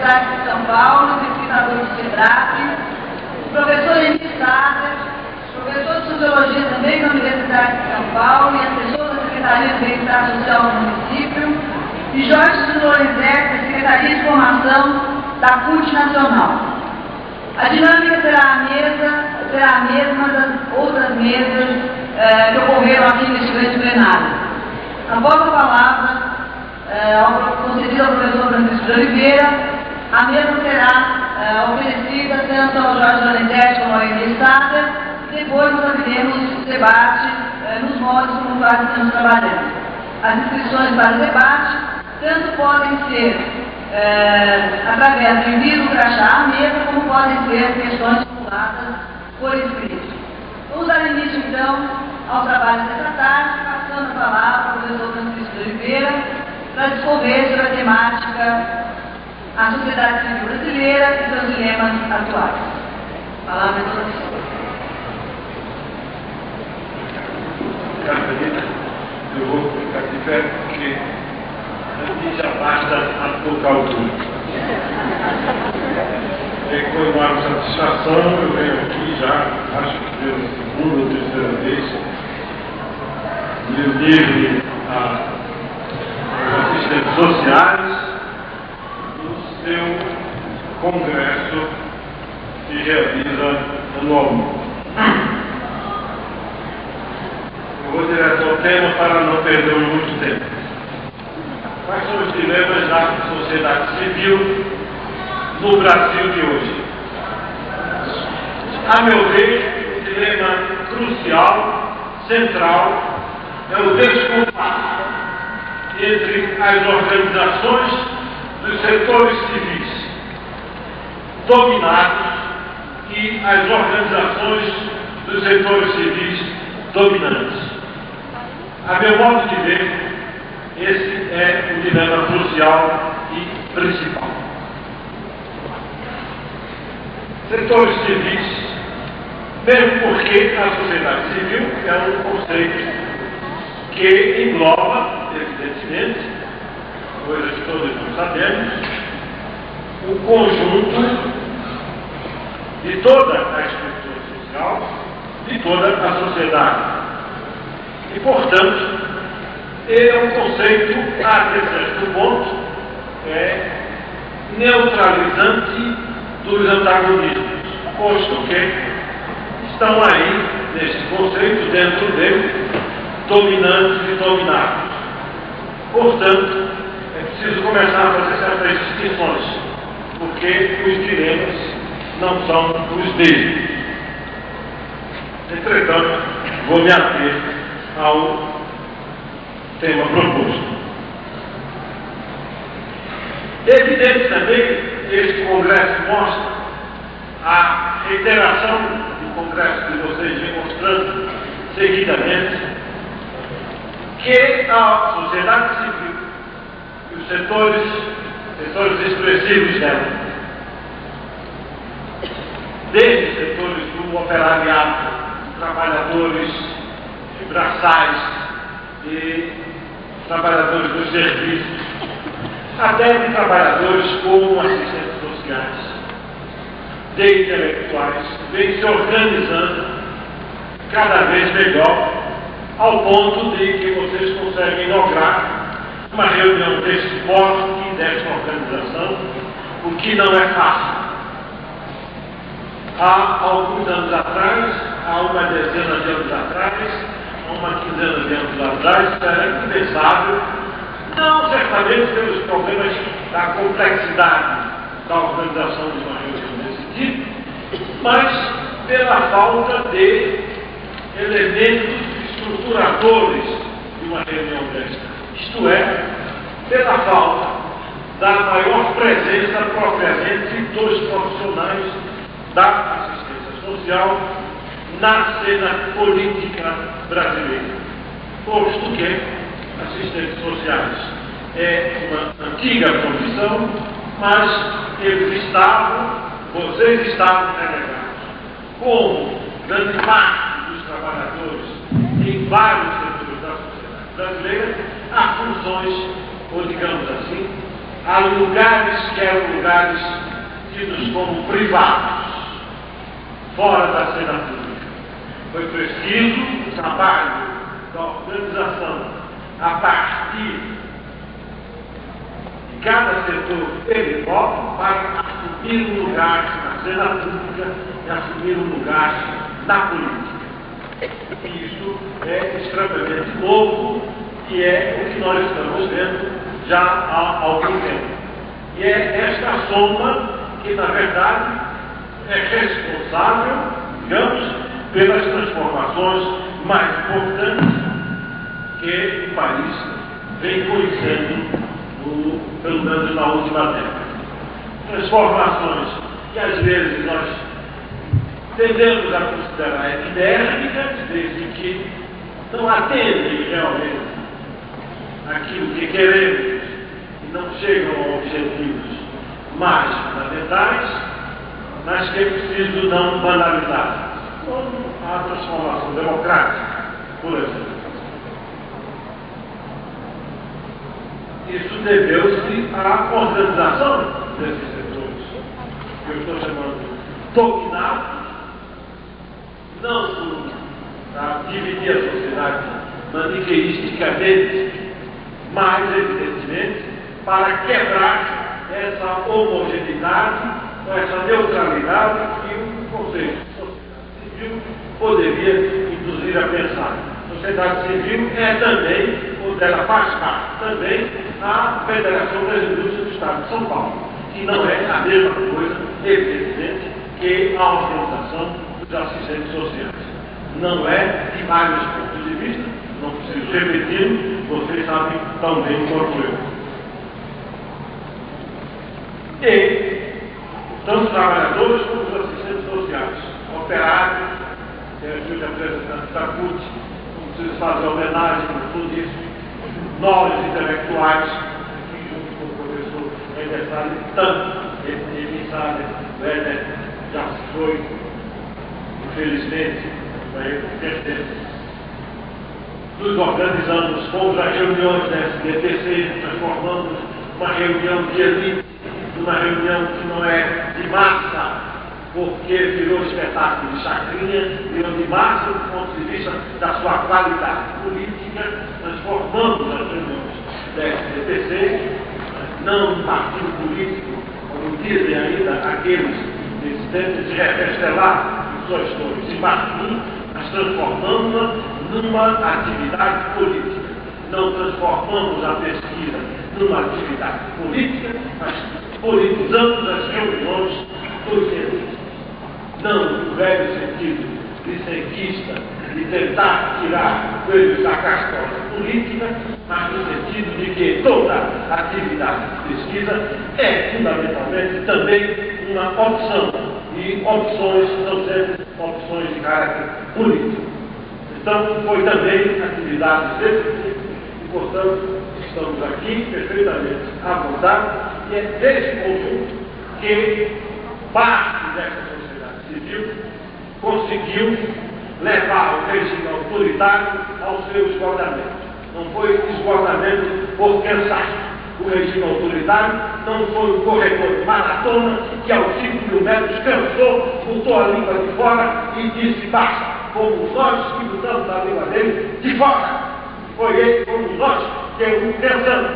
Universidade de São Paulo, pesquisador do SEBRAP, professor Henrique Sader, professor de Sociologia também da Universidade de São Paulo e assessor da Secretaria de Bem-Estar Social do município, e Jorge de Lorenzetti, da Secretaria de Formação da CUT Nacional. A dinâmica será a mesma das outras mesas que ocorreram aqui neste grande plenário. Após a palavra concedida ao professor Francisco de Oliveira, a mesma será oferecida tanto ao Jorge Lorenzetti como ao Henrique Sader, e depois nós abriremos o debate nos modos como nós estamos trabalhando. As inscrições para o debate tanto podem ser através do envio do crachá à mesa, como podem ser questões formuladas por escrito. Vamos dar início, então, ao trabalho dessa tarde, passando a palavra ao professor Francisco de Oliveira, para discorrer sobre a temática a sociedade civil brasileira e seus dilemas atuais. Palavra do professor. Eu vou ficar de pé porque aqui já basta a pouca altura. Com uma satisfação, eu venho aqui já, acho que pela segunda ou terceira vez, me unir aos assistentes sociais no seu congresso que realiza anualmente. Eu vou direto ao tema para não perder muito tempo. Quais são os dilemas da sociedade civil no Brasil de hoje? A meu ver, o dilema crucial, central, é o descompasso entre as organizações dos setores civis dominados e as organizações dos setores civis dominantes. A meu modo de ver, esse é o dilema crucial e principal. Setores civis, mesmo porque a sociedade civil é um conceito que engloba, evidentemente, coisas que todos nós sabemos, o conjunto de toda a estrutura social, de toda a sociedade. E, portanto, ele é um conceito, até certo ponto, neutralizante dos antagonismos, posto que estão aí, neste conceito, dentro dele, dominantes e dominados. Portanto, é preciso começar a fazer certas distinções, porque os dilemas não são os dele. Entretanto, vou me ater ao tema proposto. Evidente também, este congresso mostra a reiteração do congresso que vocês vêm mostrando seguidamente, que a sociedade civil e os setores expressivos dela, desde os setores do operariado, trabalhadores braçais e trabalhadores dos serviços, até de trabalhadores como assistentes sociais, de intelectuais, vem se organizando cada vez melhor, ao ponto de que vocês conseguem lograr uma reunião desse porte, desta organização, o que não é fácil. Há alguns anos atrás, há uma dezena de anos atrás, há uma quinzena de anos atrás, isso era impensável, não certamente pelos problemas da complexidade da organização de uma reunião desse tipo, mas pela falta de elementos estruturadores de uma reunião desta. Isto é, pela falta da maior presença propriamente dos profissionais da assistência social na cena política brasileira. Posto que assistentes sociais é uma antiga profissão, mas vocês estavam relegados, como grande parte dos trabalhadores em vários setores da sociedade brasileira, a funções, ou digamos assim, Há lugares que eram lugares tidos como privados, fora da cena pública. Foi preciso o trabalho da organização a partir de cada setor ele próprio para assumir um lugar na cena pública e assumir um lugar na política. Isso é extremamente novo e é o que nós estamos vendo já há algum tempo. E é esta soma que, na verdade, é responsável, digamos, pelas transformações mais importantes que o país vem conhecendo, pelo menos na última década. Transformações que, às vezes, nós tendemos a considerar epidérmicas, desde que não atendem realmente aquilo que queremos e não chegam a objetivos mais fundamentais, mas que é preciso não banalizar, como a transformação democrática, por exemplo. Isso deveu-se à organização desses setores, que eu estou chamando dominados, não por dividir a sociedade maniqueisticamente, mas, evidentemente, para quebrar essa homogeneidade, essa neutralidade que o conceito de sociedade civil poderia induzir a pensar. Sociedade civil é também, ou dela faz parte também, a Federação das Indústrias do Estado de São Paulo, que não é a mesma coisa, evidentemente, que a organização dos assistentes sociais. Não é, de vários pontos de vista, não preciso repetir, vocês sabem tão bem quanto eu. E tanto os trabalhadores como os assistentes sociais, operários, que é o representante da CUT, não preciso fazer homenagem por tudo isso, nobres intelectuais, aqui junto com o professor Edersal, tanto ele sabe, o Eder já se foi, infelizmente, para ele pertence. Nos organizamos, fomos a reuniões da SBPC, transformamos uma reunião de elite numa reunião que não é de massa, porque virou espetáculo de chacrinha, virou de massa do ponto de vista da sua qualidade política. Transformamos as reuniões da SBPC, não um partido político, como dizem ainda aqueles que tentam se refestelar em suas torres de marfim, mas transformamos-a numa atividade política. Não transformamos a pesquisa numa atividade política, mas politizamos as reuniões dos cientistas. Não no velho sentido de cientista, de tentar tirar coelhos da cascola política, mas no sentido de que toda atividade de pesquisa é fundamentalmente também uma opção, e opções são sempre opções de caráter político. Então, foi também atividade desse tipo, e, portanto, estamos aqui perfeitamente à vontade, e é desse conjunto que parte dessa sociedade civil conseguiu levar o regime autoritário ao seu esgotamento. Não foi esgotamento por cansaço. O regime autoritário não foi um corredor de maratona que aos 5 mil metros cansou, botou a língua de fora e disse basta. Fomos nós que botamos a língua dele de fora. Foi ele, fomos nós que o cansamos.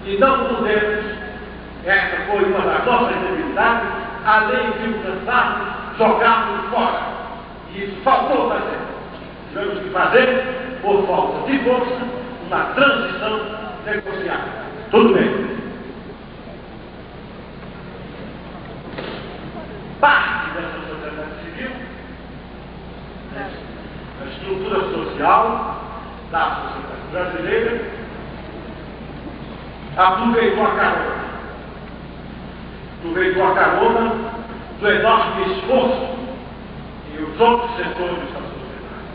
E não podemos, essa foi uma das nossas debilidades, além de o cansaço, jogá-lo fora. E isso faltou fazer. Tivemos que fazer, por falta de força, uma transição negociada. Tudo bem. Parte dessa sociedade civil, a estrutura social da sociedade brasileira, aproveitou a carona do enorme esforço que os outros setores da sociedade,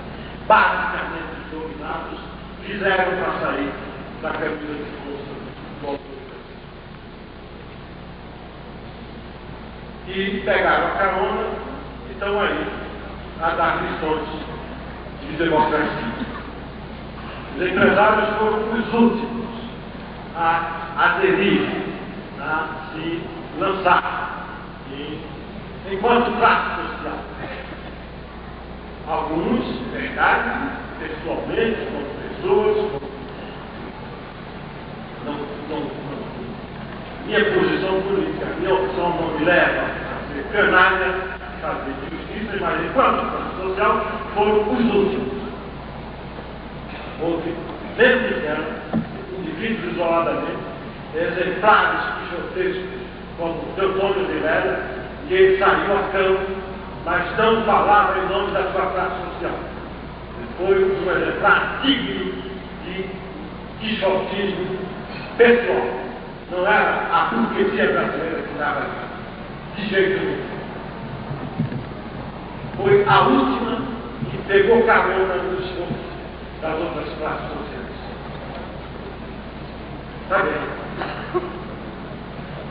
basicamente dominados, fizeram para sair da camisa de força do autoritarismo. E pegaram a carona e estão aí a dar lições de democracia. Os empresários foram os últimos a aderir a se lançar enquanto trato social. Alguns, verdade, pessoalmente, como pessoas, minha posição política, minha opção não me leva a ser canalha, fazer justiça, mas enquanto trato social, foram os últimos. Houve, dentro de ano, indivíduos isoladamente, exemplares quixotescos, como Teotônio de Vera, que ele saiu a campo, mas não falava em nome da sua classe social. Foi um exemplar digno de quixotismo pessoal. Não era a burguesia brasileira que estava ali, de jeito nenhum. Foi a última que pegou carona no esforço das outras classes sociais. Está bem.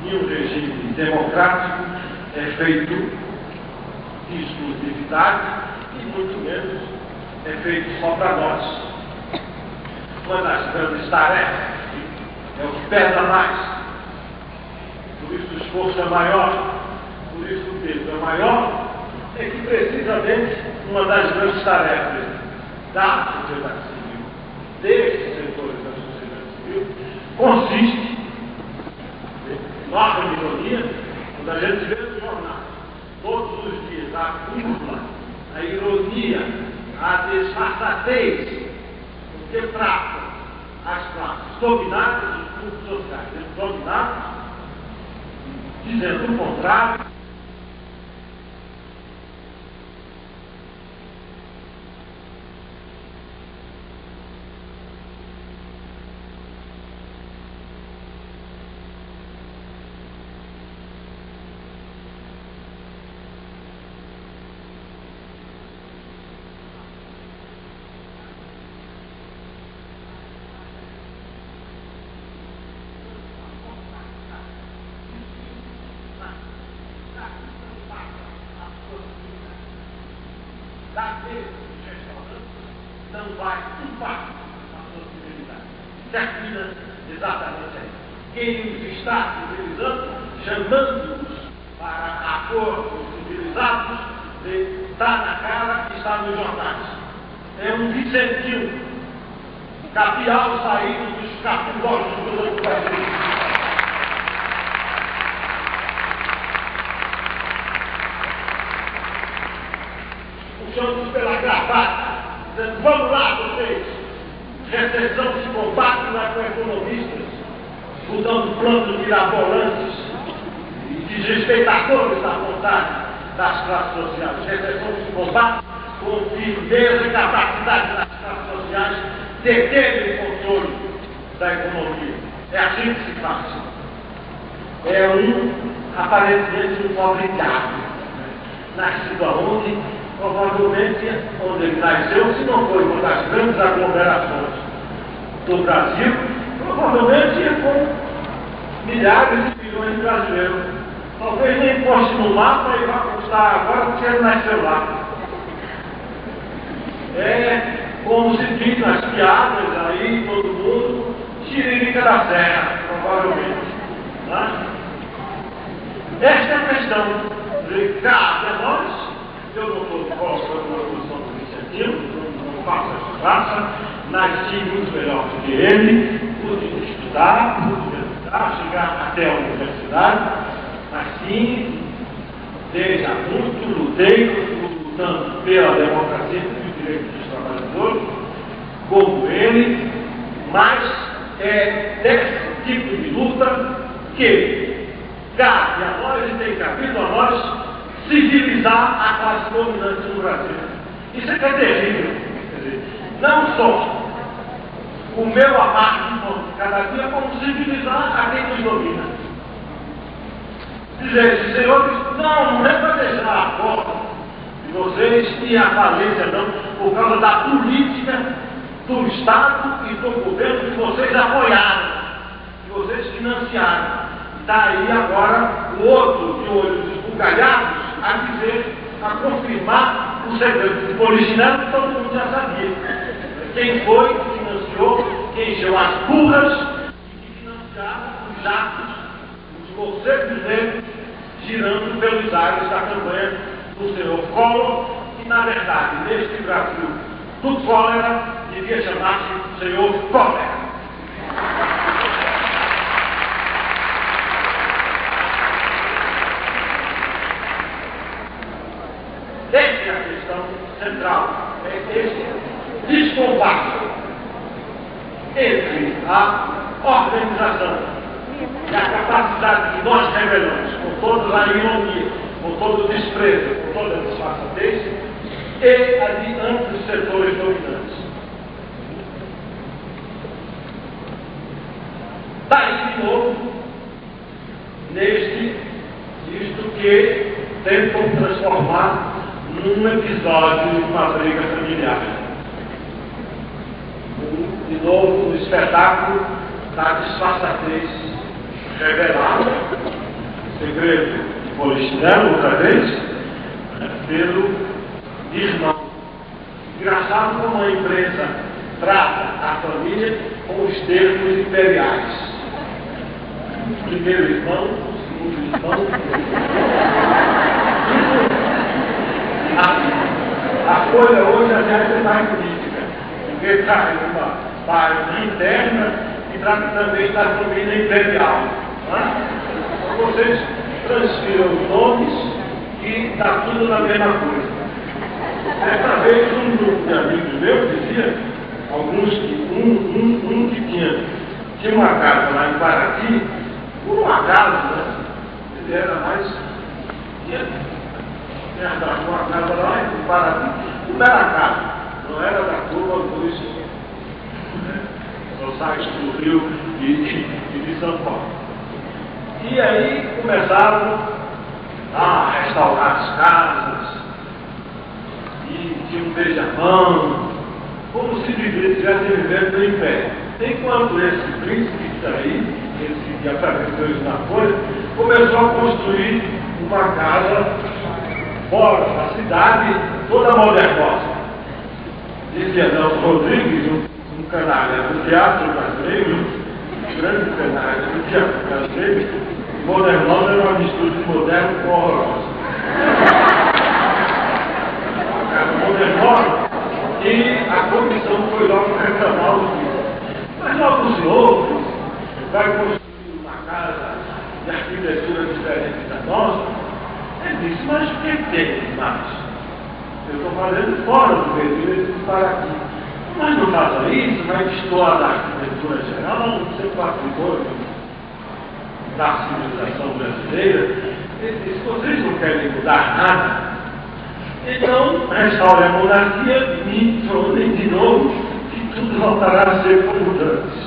E um regime democrático é feito de exclusividade e muito menos é feito só para nós. Uma das grandes tarefas é o que pesa mais. Por isso o esforço é maior, por isso o peso é maior, é que precisamente uma das grandes tarefas da sociedade civil, destes setores da sociedade civil, consiste, nossa minoria, quando a gente vê no jornal, todos os dias, a curva, a ironia, a disfarçatez, o que trata as classes dominadas, os grupos sociais dominados, dizendo o contrário. Não vai impacto na possibilidade. Termina exatamente aí. Quem os está civilizando, chamando-os para acordos civilizados, está na cara e está nos jornais. É um Vicentinho, capial saído dos capulógios do outro Brasil. Puxando pela gravata, dizendo, vamos lá vocês, recessão de combate lá com economistas, mudando planos mirabolantes e desrespeitadores da vontade das classes sociais. Recessão de combate com firmeza e capacidade das classes sociais de terem o controle da economia. É assim que se faz. É aparentemente um pobre diabo, nascido aonde? Provavelmente, onde ele nasceu, se não foi uma das grandes aglomerações do Brasil, provavelmente com milhares de milhões de brasileiros. Talvez nem poste no mapa e vá constar agora porque ele nasceu lá. É como se diz nas piadas aí, todo mundo, Tiririca da Serra, provavelmente. Né? Esta é a questão. Cabe a nós. Eu não estou colocando uma posição do Vicentino, não faço essa graça, nasci muito melhor do que ele, pude estudar, chegar até a universidade, mas sim, desde há muito, lutando pela democracia e pelos direitos dos trabalhadores, como ele, mas é desse tipo de luta que cabe a nós e tem cabido a nós civilizar a classe dominante no Brasil. Isso é que é terrível. Quer dizer, não só o meu amargo de cada dia, como civilizar a quem nos domina. Dizer, senhores, não é para deixar a porta de vocês e a falência, não, por causa da política do Estado e do governo que vocês apoiaram, que vocês financiaram. Está aí agora o outro de olhos esbugalhados a dizer, a confirmar o segredo do polichinelo que todo mundo já sabia. Quem foi que financiou, quem encheu as burras e que financiava os atos, os simplesmente girando pelos ares da campanha do senhor Collor, que na verdade, neste Brasil do cólera, devia chamar-se senhor Cólera. Essa é a questão central, é esse descompasso entre a organização e a capacidade que nós revelamos, com toda a ironia, com todo o desprezo, com toda a disfarçatez, e a de amplos setores dominantes. Daí, de novo, isto que tentam transformar num episódio de uma briga familiar. De novo, no espetáculo da disfarçatez revelada, segredo de Polichinelo, outra vez, pelo irmão. Engraçado como a empresa trata a família com os termos imperiais. O primeiro irmão, o segundo irmão. A Folha hoje até é mais política, porque traz uma página interna e trata também da família imperial. Então, vocês transfiram os nomes e está tudo na mesma coisa. Essa vez um grupo de amigos meus dizia, alguns que um que tinha uma casa lá em Paraty, por um acaso, né? Ele era mais uma casa lá em Paraty, não era casa, não era da turma dos sociais do Rio e de São Paulo. E aí começaram a restaurar as casas, e tinha um beijamão, como se estivesse vivendo no Império. Enquanto esse príncipe que está aí, esse que apareceu isso na Folha, começou a construir uma casa fora da cidade, toda modernosa. Dizia Nelson Rodrigues, um canalha do teatro brasileiro, um grande canalha do teatro brasileiro, modernosa era uma mistura de moderno com horrorosa. Modernosa, e a comissão foi logo reclamar o que. Mas logo o senhor vai construir uma casa de arquitetura diferente da nossa. Ele disse, mas o que tem mais? Eu estou fazendo fora do Brasil, ele disse para aqui. Mas não faça isso, mas história da arquitetura geral, você participou da civilização brasileira. Ele disse, vocês não querem mudar nada? Então, restaure a monarquia e tronem de novo, que tudo voltará a ser como antes.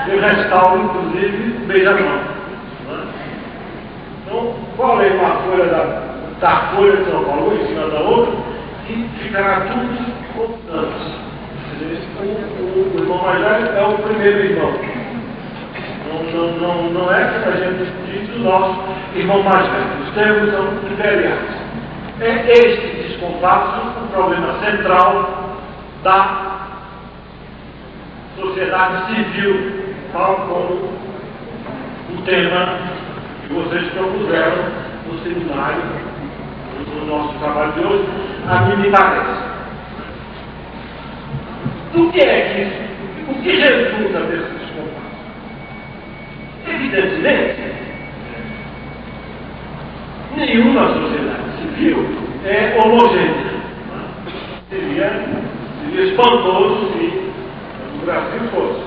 Eu restauro, inclusive, o beija-mão. Então, colhem uma folha da Folha de São Paulo em cima da outra e ficará tudo como antes. O irmão mais velho é o primeiro irmão. Não é que a gente diz o nosso irmão mais velho. Os termos são imperiais. É este descompasso o problema central da sociedade civil, tal como o tema que vocês propuseram no seminário, no nosso trabalho de hoje, a mim me parece. Do que é que isso? O que resulta desse descompasso? Evidentemente, nenhuma sociedade civil é homogênea. Seria espantoso se o Brasil fosse.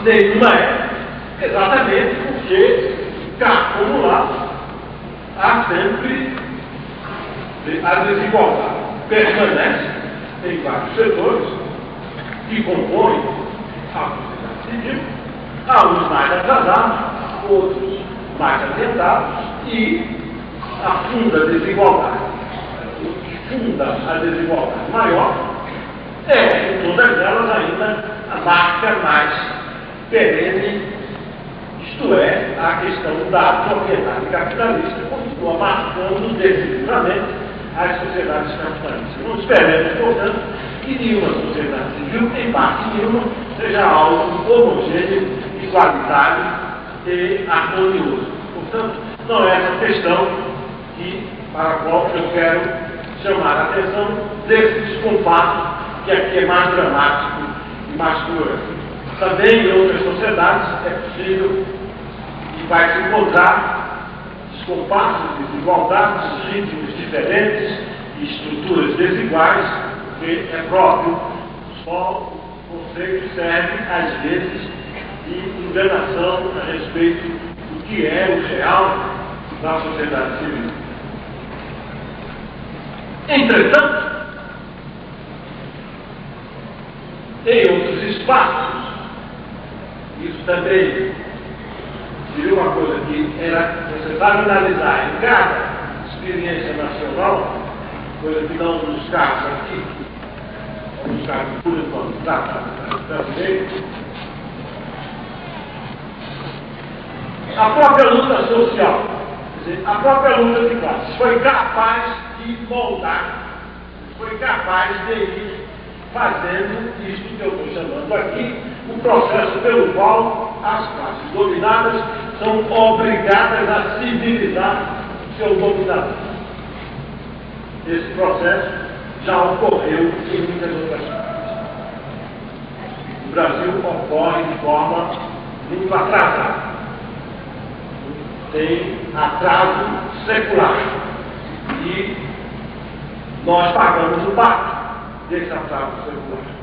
Nenhuma é, exatamente porque, cá como lá, há sempre a desigualdade. Permanece em vários setores que compõem a sociedade civil, há uns mais atrasados, outros mais adiantados, e afunda a desigualdade. O que funda a desigualdade maior é, em todas elas, ainda a marca mais perene, isto é, a questão da propriedade capitalista, continua marcando decisivamente as sociedades capitalistas. Não esperemos, portanto, que nenhuma sociedade civil, em parte nenhuma, seja algo homogêneo, igualitário e harmonioso. Portanto, não é essa questão para a qual eu quero chamar a atenção desse descompasso que aqui é mais dramático e mais cruel. Também em outras sociedades é possível e vai se encontrar descompassos, desigualdades, ritmos diferentes e estruturas desiguais, que é próprio. Só o conceito serve, às vezes, de enganação a respeito do que é o real da sociedade civil. Entretanto, em outros espaços, isso também seria uma coisa que era necessário analisar em cada experiência nacional, coisa que não nos casos aqui, nos casos por enquanto brasileiros. A própria luta social, quer dizer, a própria luta de classes foi capaz de moldar, foi capaz de ir fazendo isto que eu estou chamando aqui, o processo pelo qual as classes dominadas são obrigadas a civilizar seu dominador. Esse processo já ocorreu em muitas outras partes. O Brasil ocorre de forma muito atrasada. Tem atraso secular. E nós pagamos o pato desse atraso secular.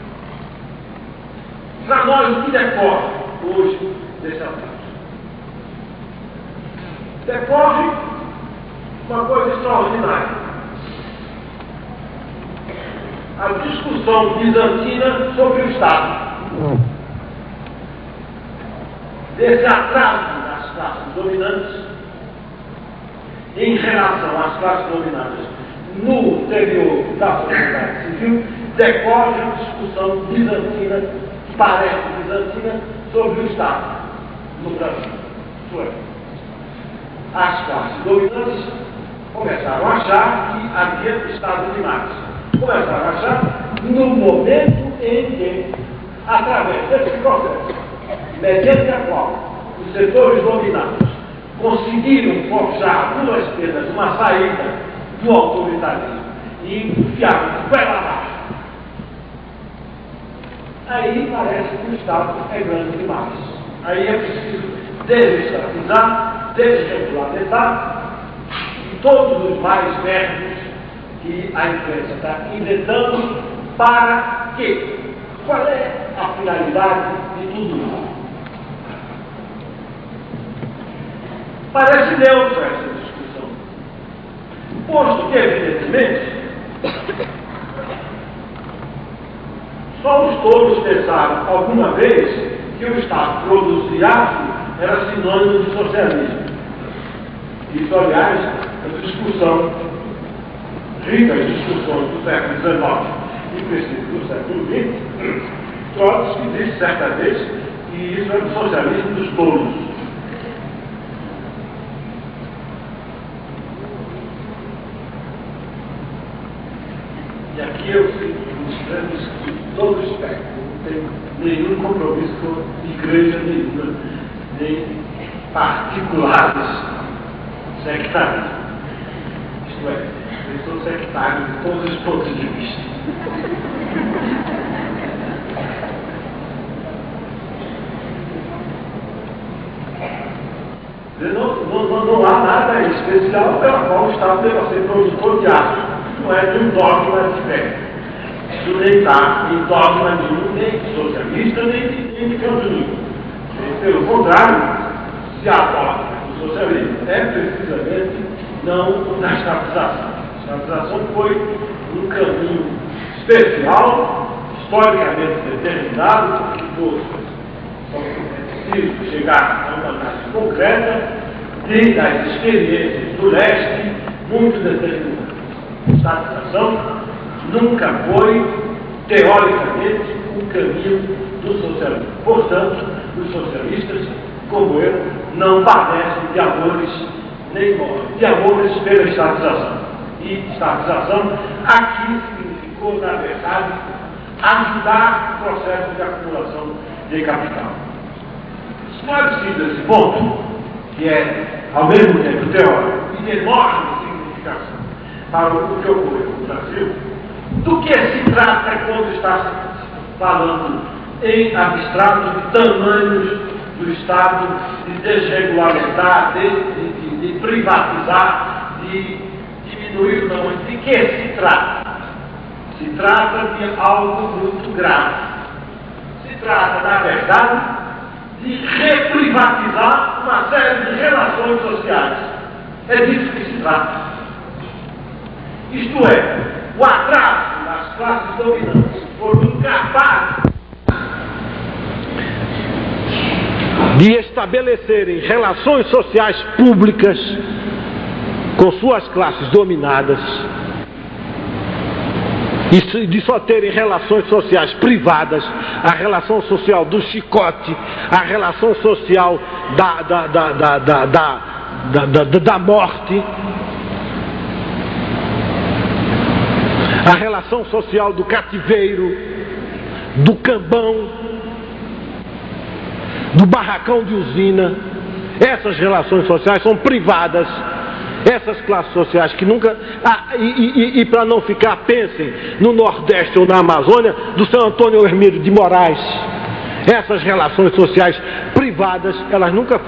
Para nós, o que decorre hoje desse atraso? Decorre uma coisa extraordinária. A discussão bizantina sobre o Estado. Desse atraso das classes dominantes em relação às classes dominadas no interior da sociedade civil, decorre a discussão bizantina, parece bizantina, sobre o Estado no Brasil. Isso é, as classes dominantes começaram a achar que havia Estado demais. Começaram a achar no momento em que, através desse processo, mediante a qual os setores dominados conseguiram forjar duas penas, uma saída do autoritarismo e enfiaram de goela abaixo. Aí parece que o Estado é grande demais. Aí é preciso desestatizar, desregulamentar e todos os mais verbos que a imprensa está inventando para quê? Qual é a finalidade de tudo isso? Parece neutro essa discussão. Posto que, evidentemente, só os tolos pensaram alguma vez que o Estado produzir aço era sinônimo de socialismo. Isso, aliás, é uma discussão, ricas discussões do século XIX e princípio do século XX. Trotsky disse certa vez que isso é o socialismo dos tolos. E aqui eu mostramos que todo espectro não tem nenhum compromisso com igreja nenhuma, nem particulares sectários. Isto é, eu sou sectário de todos os pontos de vista. Não há nada especial pela qual o Estado deva ser produtor de aço. Não é de um dogma de fé. Isso nem está em dogma nenhum, nem de socialista, nem de canto nenhum. Pelo contrário, se aposta o socialismo é precisamente não na estatização. A estatização foi um caminho especial, historicamente determinado, porque é preciso chegar a uma análise concreta desde as experiências do leste muito determinadas. A estatização nunca foi, teoricamente, um caminho do socialismo. Portanto, os socialistas, como eu, não padecem de amores nem mortes, de amores pela estatização. E estatização aqui significou, na verdade, ajudar o processo de acumulação de capital. Esclarecido esse ponto, que é, ao mesmo tempo, teórico e de enorme significação para o que ocorreu no Brasil, do que se trata quando está se falando em abstrato de tamanhos do Estado, de desregulamentar, de privatizar, de diminuir o tamanho. De que se trata? Se trata de algo muito grave. Se trata, na verdade, de reprivatizar uma série de relações sociais. É disso que se trata. Isto é, o atraso das classes dominantes por incapazes de estabelecerem relações sociais públicas com suas classes dominadas e de só terem relações sociais privadas, a relação social do chicote, a relação social da morte, a relação social do cativeiro, do cambão, do barracão de usina. Essas relações sociais são privadas. Essas classes sociais que nunca... E para não ficar, pensem no Nordeste ou na Amazônia, do São Antônio Hermílio de Moraes. Essas relações sociais privadas, elas nunca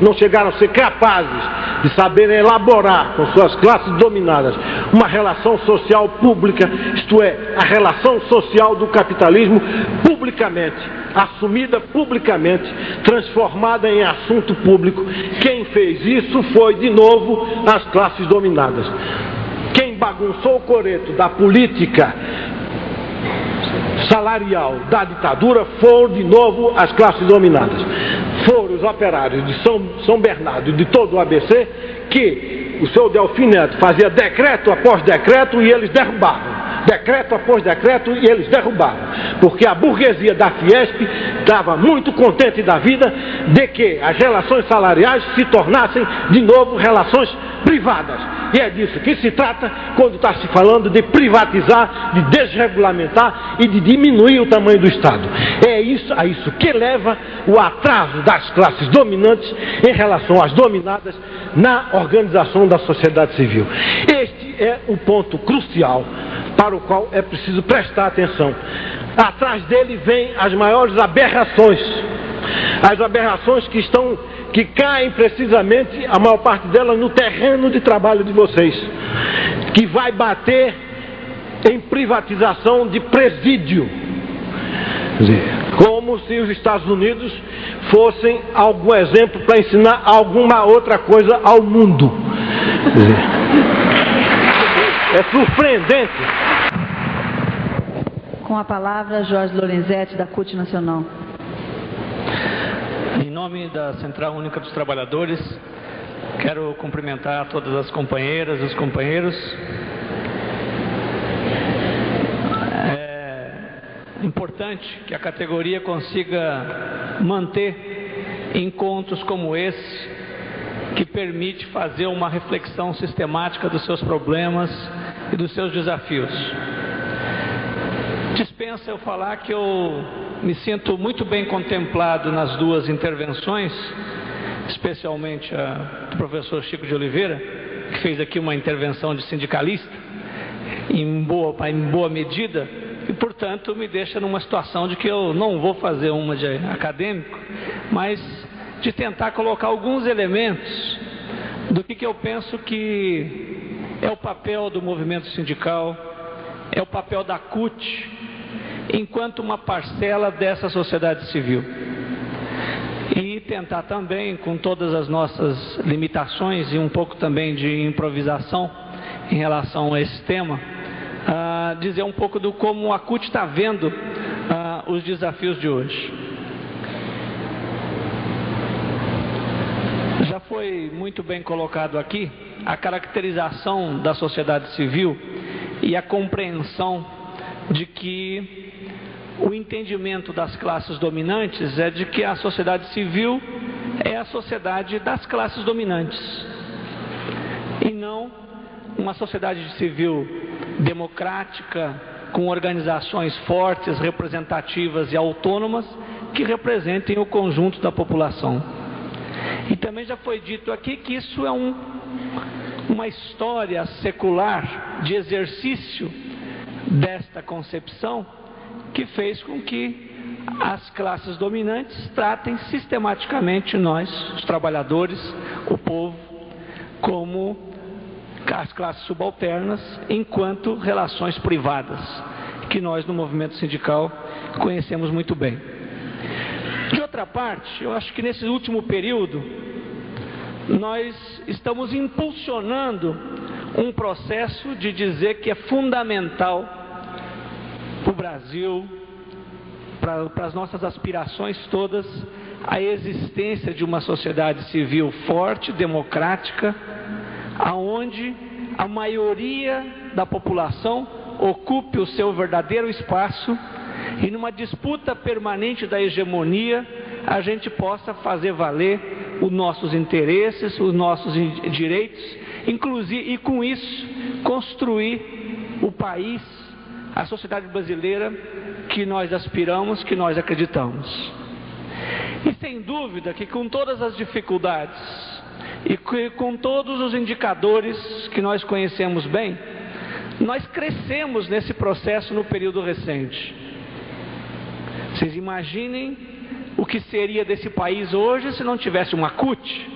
não chegaram a ser capazes de saberem elaborar com suas classes dominadas uma relação social pública, isto é, a relação social do capitalismo publicamente, assumida publicamente, transformada em assunto público. Quem fez isso foi, de novo, as classes dominadas. Quem bagunçou o coreto da política salarial da ditadura foram, de novo, as classes dominadas. Foram os operários de São Bernardo e de todo o ABC, que o seu Delfim Neto fazia decreto após decreto e eles derrubavam. Decreto após decreto e eles derrubavam. Porque a burguesia da Fiesp estava muito contente da vida de que as relações salariais se tornassem, de novo, relações privadas. E é disso que se trata quando está se falando de privatizar, de desregulamentar e de diminuir o tamanho do Estado. É isso, a isso que leva o atraso das classes dominantes em relação às dominadas na organização da sociedade civil. Este é o ponto crucial para o qual é preciso prestar atenção. Atrás dele vem as maiores aberrações. As aberrações que caem precisamente, a maior parte delas, no terreno de trabalho de vocês, que vai bater em privatização de presídio, como se os Estados Unidos fossem algum exemplo para ensinar alguma outra coisa ao mundo. É surpreendente. Com a palavra, Jorge Lorenzetti, da CUT Nacional. Em nome da Central Única dos Trabalhadores, quero cumprimentar todas as companheiras e os companheiros. É importante que a categoria consiga manter encontros como esse, que permite fazer uma reflexão sistemática dos seus problemas e dos seus desafios. Dispensa eu falar que eu me sinto muito bem contemplado nas duas intervenções, especialmente a do professor Chico de Oliveira, que fez aqui uma intervenção de sindicalista, em boa medida, e portanto me deixa numa situação de que eu não vou fazer uma de acadêmico, mas de tentar colocar alguns elementos do que eu penso que é o papel do movimento sindical, é o papel da CUT, enquanto uma parcela dessa sociedade civil. E tentar também, com todas as nossas limitações e um pouco também de improvisação em relação a esse tema, dizer um pouco do como a CUT está vendo os desafios de hoje. Já foi muito bem colocado aqui a caracterização da sociedade civil e a compreensão de que o entendimento das classes dominantes é de que a sociedade civil é a sociedade das classes dominantes e não uma sociedade civil democrática, com organizações fortes, representativas e autônomas, que representem o conjunto da população. E também já foi dito aqui que isso é uma história secular de exercício desta concepção que fez com que as classes dominantes tratem sistematicamente nós, os trabalhadores, o povo, como as classes subalternas, enquanto relações privadas, que nós no movimento sindical conhecemos muito bem. De outra parte, eu acho que nesse último período nós estamos impulsionando um processo de dizer que é fundamental para o Brasil, para as nossas aspirações todas, a existência de uma sociedade civil forte, democrática, aonde a maioria da população ocupe o seu verdadeiro espaço e numa disputa permanente da hegemonia a gente possa fazer valer os nossos interesses, os nossos direitos, inclusive, e com isso construir o país, a sociedade brasileira que nós aspiramos, que nós acreditamos. E sem dúvida que com todas as dificuldades e com todos os indicadores que nós conhecemos bem, nós crescemos nesse processo no período recente. Vocês imaginem o que seria desse país hoje se não tivesse uma CUT?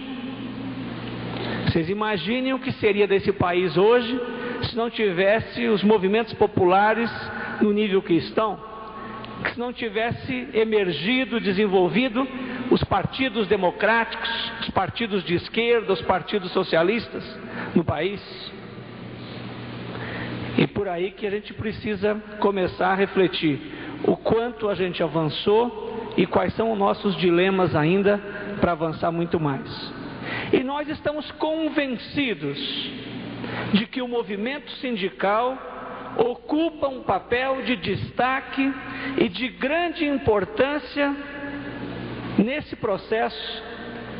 Vocês imaginem o que seria desse país hoje se não tivesse os movimentos populares no nível que estão? Se não tivesse emergido, desenvolvido os partidos democráticos, os partidos de esquerda, os partidos socialistas no país? E por aí que a gente precisa começar a refletir o quanto a gente avançou e quais são os nossos dilemas ainda para avançar muito mais. E nós estamos convencidos de que o movimento sindical ocupa um papel de destaque e de grande importância nesse processo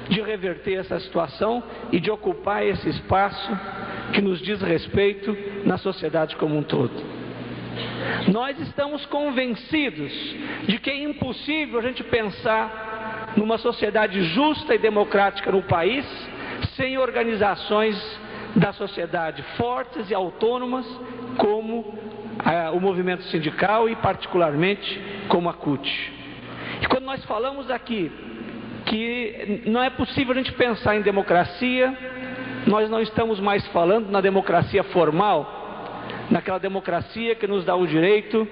de reverter essa situação e de ocupar esse espaço que nos diz respeito na sociedade como um todo. Nós estamos convencidos de que é impossível a gente pensar numa sociedade justa e democrática no país sem organizações da sociedade fortes e autônomas como o movimento sindical e particularmente como a CUT. E quando nós falamos aqui que não é possível a gente pensar em democracia, nós não estamos mais falando na democracia formal, naquela democracia que nos dá o direito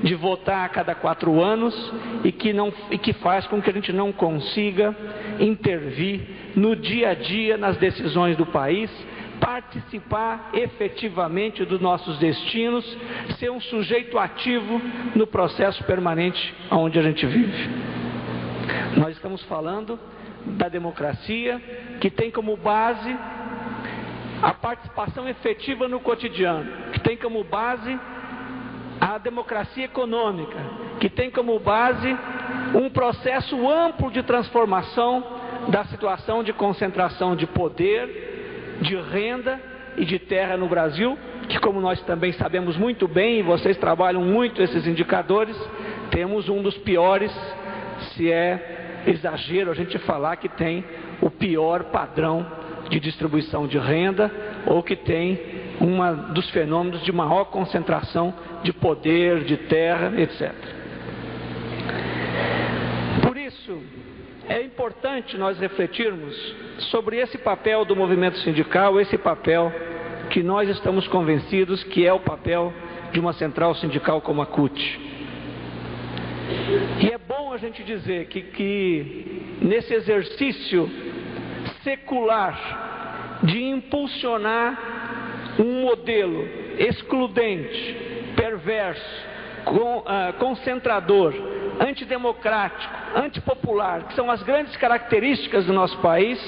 de votar a cada 4 anos e que faz com que a gente não consiga intervir no dia a dia nas decisões do país, participar efetivamente dos nossos destinos, ser um sujeito ativo no processo permanente onde a gente vive. Nós estamos falando da democracia que tem como base a participação efetiva no cotidiano, que tem como base a democracia econômica, que tem como base um processo amplo de transformação da situação de concentração de poder, de renda e de terra no Brasil, que, como nós também sabemos muito bem, e vocês trabalham muito esses indicadores, temos um dos piores, se é exagero a gente falar que tem o pior padrão de distribuição de renda, ou que tem um dos fenômenos de maior concentração de poder, de terra, etc. Por isso, é importante nós refletirmos sobre esse papel do movimento sindical, esse papel que nós estamos convencidos que é o papel de uma central sindical como a CUT. E é bom a gente dizer que nesse exercício secular de impulsionar um modelo excludente, perverso, concentrador, antidemocrático, antipopular, que são as grandes características do nosso país,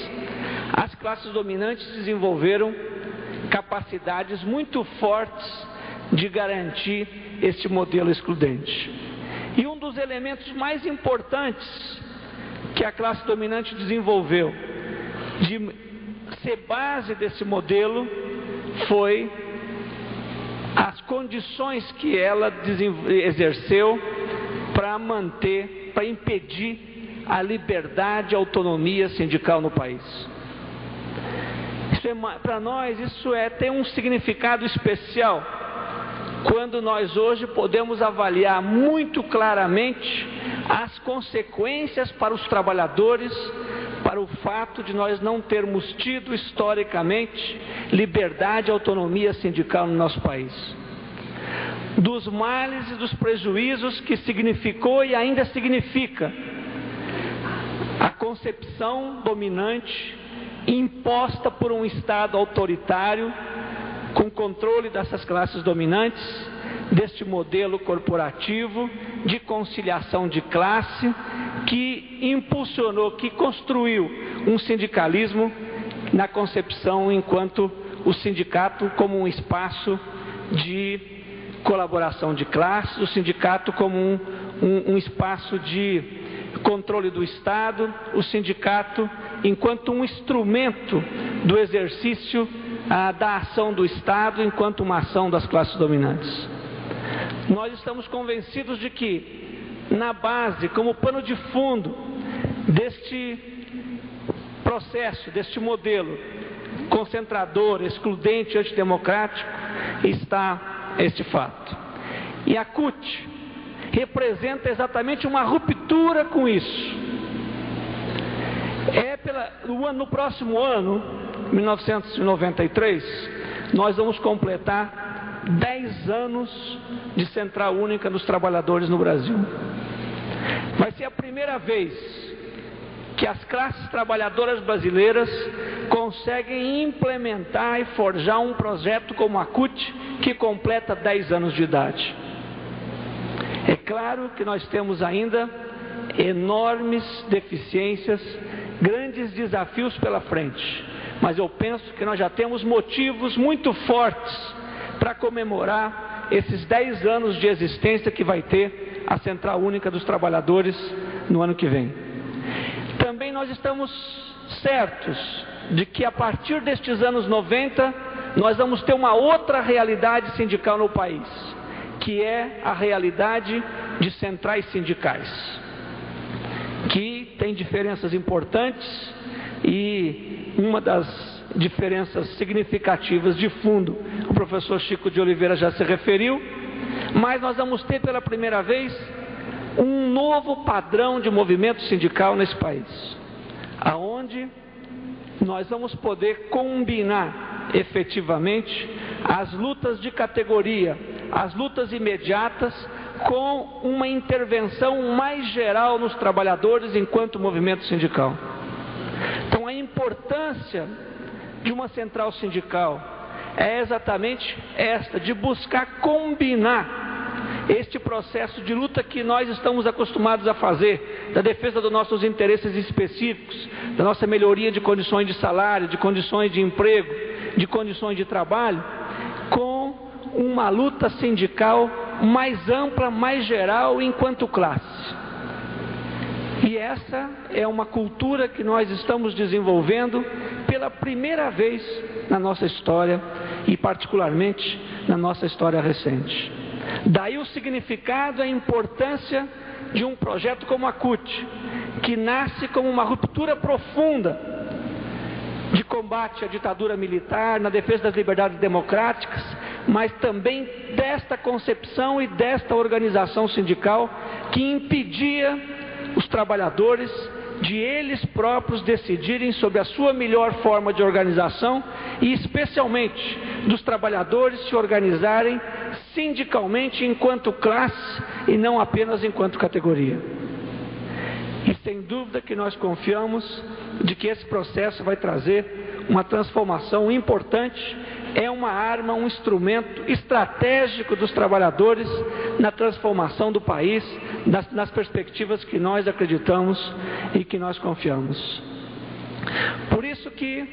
as classes dominantes desenvolveram capacidades muito fortes de garantir este modelo excludente. E um dos elementos mais importantes que a classe dominante desenvolveu de ser base desse modelo foi as condições que ela exerceu para manter para impedir a liberdade e a autonomia sindical no país. Para nós isso tem um significado especial quando nós hoje podemos avaliar muito claramente as consequências para os trabalhadores, para o fato de nós não termos tido historicamente liberdade e autonomia sindical no nosso país. Dos males e dos prejuízos que significou e ainda significa a concepção dominante imposta por um Estado autoritário com controle dessas classes dominantes, deste modelo corporativo de conciliação de classe que impulsionou, que construiu um sindicalismo na concepção enquanto o sindicato como um espaço de colaboração de classes, o sindicato como um espaço de controle do Estado, o sindicato enquanto um instrumento do exercício da ação do Estado enquanto uma ação das classes dominantes. Nós estamos convencidos de que, na base, como pano de fundo deste processo, deste modelo concentrador, excludente, antidemocrático, está este fato. E a CUT representa exatamente uma ruptura com isso. No próximo ano, 1993, nós vamos completar 10 anos de Central Única dos Trabalhadores no Brasil. Vai ser a primeira vez que as classes trabalhadoras brasileiras conseguem implementar e forjar um projeto como a CUT, que completa 10 anos de idade. É claro que nós temos ainda enormes deficiências, grandes desafios pela frente, mas eu penso que nós já temos motivos muito fortes para comemorar esses 10 anos de existência que vai ter a Central Única dos Trabalhadores no ano que vem. Também nós estamos certos de que a partir destes anos 90 nós vamos ter uma outra realidade sindical no país, que é a realidade de centrais sindicais, que tem diferenças importantes, e uma das diferenças significativas de fundo, o professor Chico de Oliveira já se referiu, mas nós vamos ter pela primeira vez um novo padrão de movimento sindical nesse país, aonde nós vamos poder combinar efetivamente as lutas de categoria, as lutas imediatas, com uma intervenção mais geral nos trabalhadores enquanto movimento sindical. Então a importância de uma central sindical é exatamente esta, de buscar combinar este processo de luta que nós estamos acostumados a fazer, da defesa dos nossos interesses específicos, da nossa melhoria de condições de salário, de condições de emprego, de condições de trabalho, com uma luta sindical mais ampla, mais geral, enquanto classe. E essa é uma cultura que nós estamos desenvolvendo pela primeira vez na nossa história, e particularmente na nossa história recente. Daí o significado e a importância de um projeto como a CUT, que nasce como uma ruptura profunda de combate à ditadura militar, na defesa das liberdades democráticas, mas também desta concepção e desta organização sindical que impedia os trabalhadores de eles próprios decidirem sobre a sua melhor forma de organização, e especialmente dos trabalhadores se organizarem sindicalmente enquanto classe e não apenas enquanto categoria. E sem dúvida que nós confiamos de que esse processo vai trazer uma transformação importante, é uma arma, um instrumento estratégico dos trabalhadores na transformação do país, nas perspectivas que nós acreditamos e que nós confiamos. Por isso que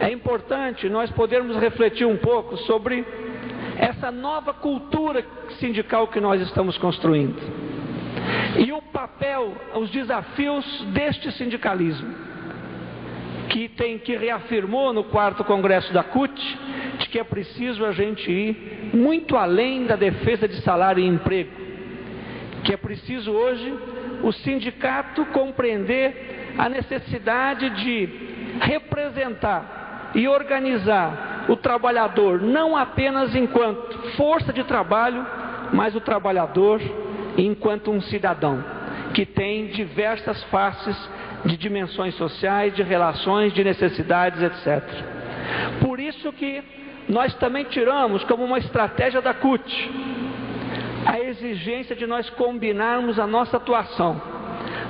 é importante nós podermos refletir um pouco sobre essa nova cultura sindical que nós estamos construindo, e o papel, os desafios deste sindicalismo, que reafirmou no 4º Congresso da CUT, de que é preciso a gente ir muito além da defesa de salário e emprego, que é preciso hoje o sindicato compreender a necessidade de representar e organizar o trabalhador, não apenas enquanto força de trabalho, mas o trabalhador enquanto um cidadão, que tem diversas faces de dimensões sociais, de relações, de necessidades, etc. Por isso que nós também tiramos como uma estratégia da CUT a exigência de nós combinarmos a nossa atuação,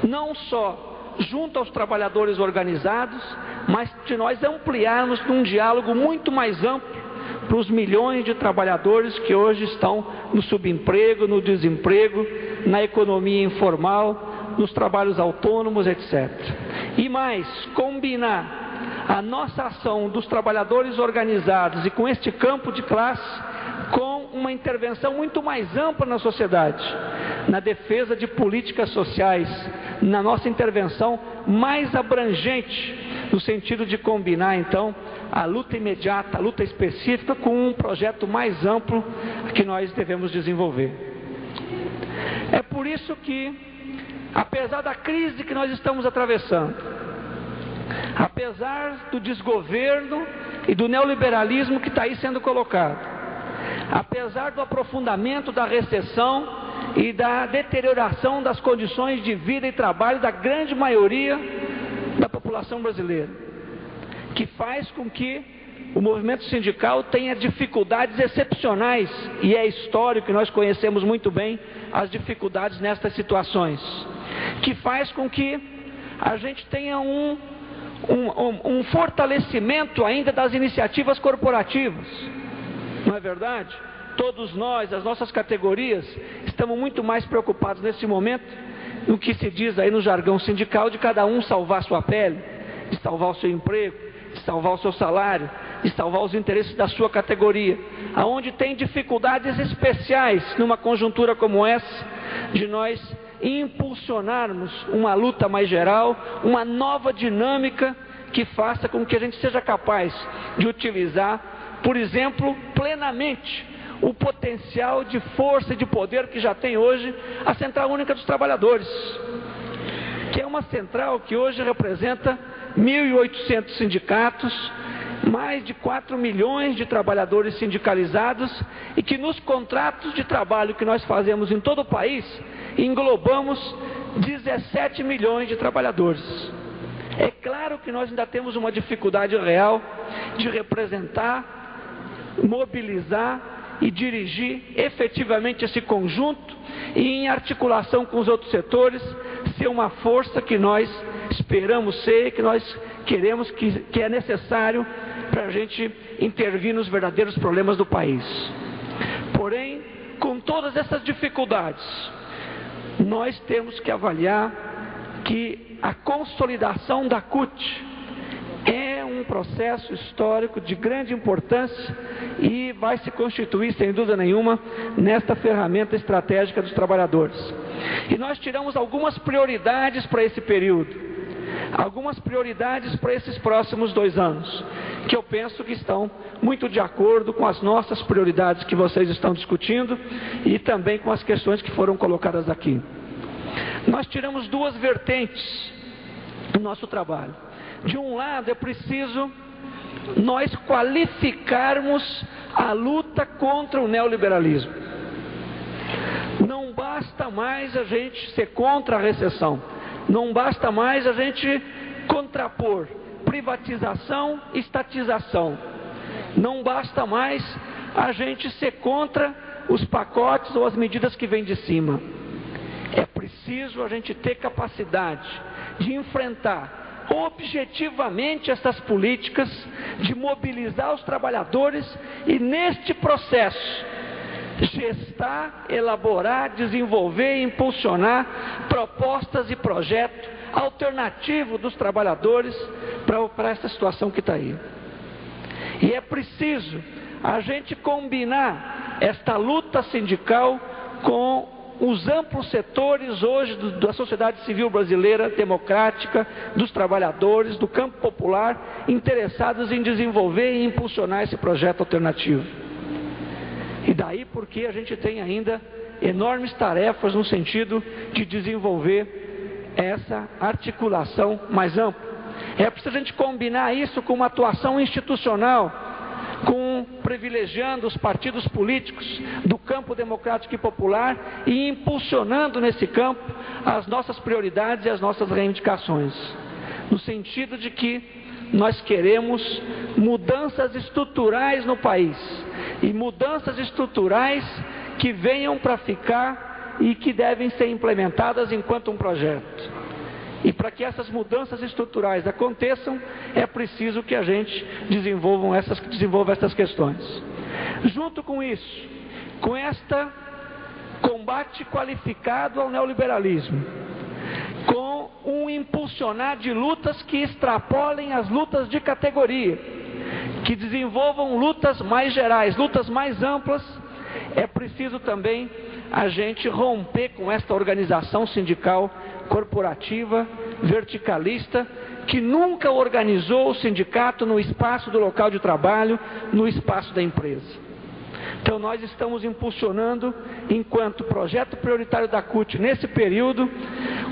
não só junto aos trabalhadores organizados, mas de nós ampliarmos num diálogo muito mais amplo para os milhões de trabalhadores que hoje estão no subemprego, no desemprego, na economia informal, nos trabalhos autônomos, etc. E mais, combinar a nossa ação dos trabalhadores organizados e com este campo de classe com uma intervenção muito mais ampla na sociedade, na defesa de políticas sociais, na nossa intervenção mais abrangente, no sentido de combinar então a luta imediata, a luta específica com um projeto mais amplo que nós devemos desenvolver. É por isso que, apesar da crise que nós estamos atravessando, apesar do desgoverno e do neoliberalismo que está aí sendo colocado, apesar do aprofundamento da recessão e da deterioração das condições de vida e trabalho da grande maioria da população brasileira, que faz com que o movimento sindical tenha dificuldades excepcionais, e é histórico, nós conhecemos muito bem as dificuldades nestas situações, que faz com que a gente tenha um fortalecimento ainda das iniciativas corporativas, não é verdade? Todos nós, as nossas categorias, estamos muito mais preocupados nesse momento no que se diz aí no jargão sindical de cada um salvar sua pele, de salvar o seu emprego, de salvar o seu salário, de salvar os interesses da sua categoria, aonde tem dificuldades especiais numa conjuntura como essa, de nós impulsionarmos uma luta mais geral, uma nova dinâmica que faça com que a gente seja capaz de utilizar, por exemplo, plenamente o potencial de força e de poder que já tem hoje a Central Única dos Trabalhadores, que é uma central que hoje representa 1.800 sindicatos, mais de 4 milhões de trabalhadores sindicalizados, e que nos contratos de trabalho que nós fazemos em todo o país, englobamos 17 milhões de trabalhadores. É claro que nós ainda temos uma dificuldade real de representar, mobilizar e dirigir efetivamente esse conjunto e, em articulação com os outros setores, ser uma força que nós esperamos ser, que nós queremos, que é necessário para a gente intervir nos verdadeiros problemas do país. Porém, com todas essas dificuldades, nós temos que avaliar que a consolidação da CUT é um processo histórico de grande importância e vai se constituir, sem dúvida nenhuma, nesta ferramenta estratégica dos trabalhadores. E nós tiramos algumas prioridades para esse período, algumas prioridades para esses próximos 2 anos, que eu penso que estão muito de acordo com as nossas prioridades que vocês estão discutindo e também com as questões que foram colocadas aqui. Nós tiramos 2 vertentes do nosso trabalho. De um lado, é preciso nós qualificarmos a luta contra o neoliberalismo. Não basta mais a gente ser contra a recessão, não basta mais a gente contrapor privatização e estatização, não basta mais a gente ser contra os pacotes ou as medidas que vêm de cima. É preciso a gente ter capacidade de enfrentar objetivamente essas políticas, de mobilizar os trabalhadores e, neste processo, gestar, elaborar, desenvolver e impulsionar propostas e projetos alternativos dos trabalhadores para essa situação que está aí. E é preciso a gente combinar esta luta sindical com os amplos setores hoje da sociedade civil brasileira, democrática, dos trabalhadores, do campo popular, interessados em desenvolver e impulsionar esse projeto alternativo. E daí porque a gente tem ainda enormes tarefas no sentido de desenvolver essa articulação mais ampla. É preciso a gente combinar isso com uma atuação institucional, com privilegiando os partidos políticos do campo democrático e popular e impulsionando nesse campo as nossas prioridades e as nossas reivindicações, no sentido de que nós queremos mudanças estruturais no país, e mudanças estruturais que venham para ficar e que devem ser implementadas enquanto um projeto. E para que essas mudanças estruturais aconteçam, é preciso que a gente desenvolva essas questões. Junto com isso, com este combate qualificado ao neoliberalismo, com um impulsionar de lutas que extrapolem as lutas de categoria, que desenvolvam lutas mais gerais, lutas mais amplas, é preciso também a gente romper com esta organização sindical corporativa, verticalista, que nunca organizou o sindicato no espaço do local de trabalho, no espaço da empresa. Então nós estamos impulsionando, enquanto projeto prioritário da CUT, nesse período,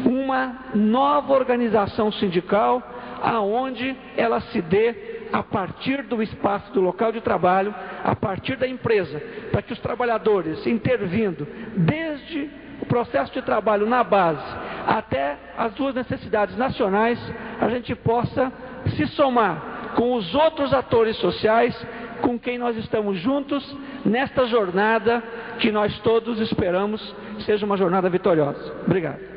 uma nova organização sindical, aonde ela se dê a partir do espaço do local de trabalho, a partir da empresa, para que os trabalhadores, intervindo desde o processo de trabalho na base até as suas necessidades nacionais, a gente possa se somar com os outros atores sociais com quem nós estamos juntos nesta jornada que nós todos esperamos seja uma jornada vitoriosa. Obrigado.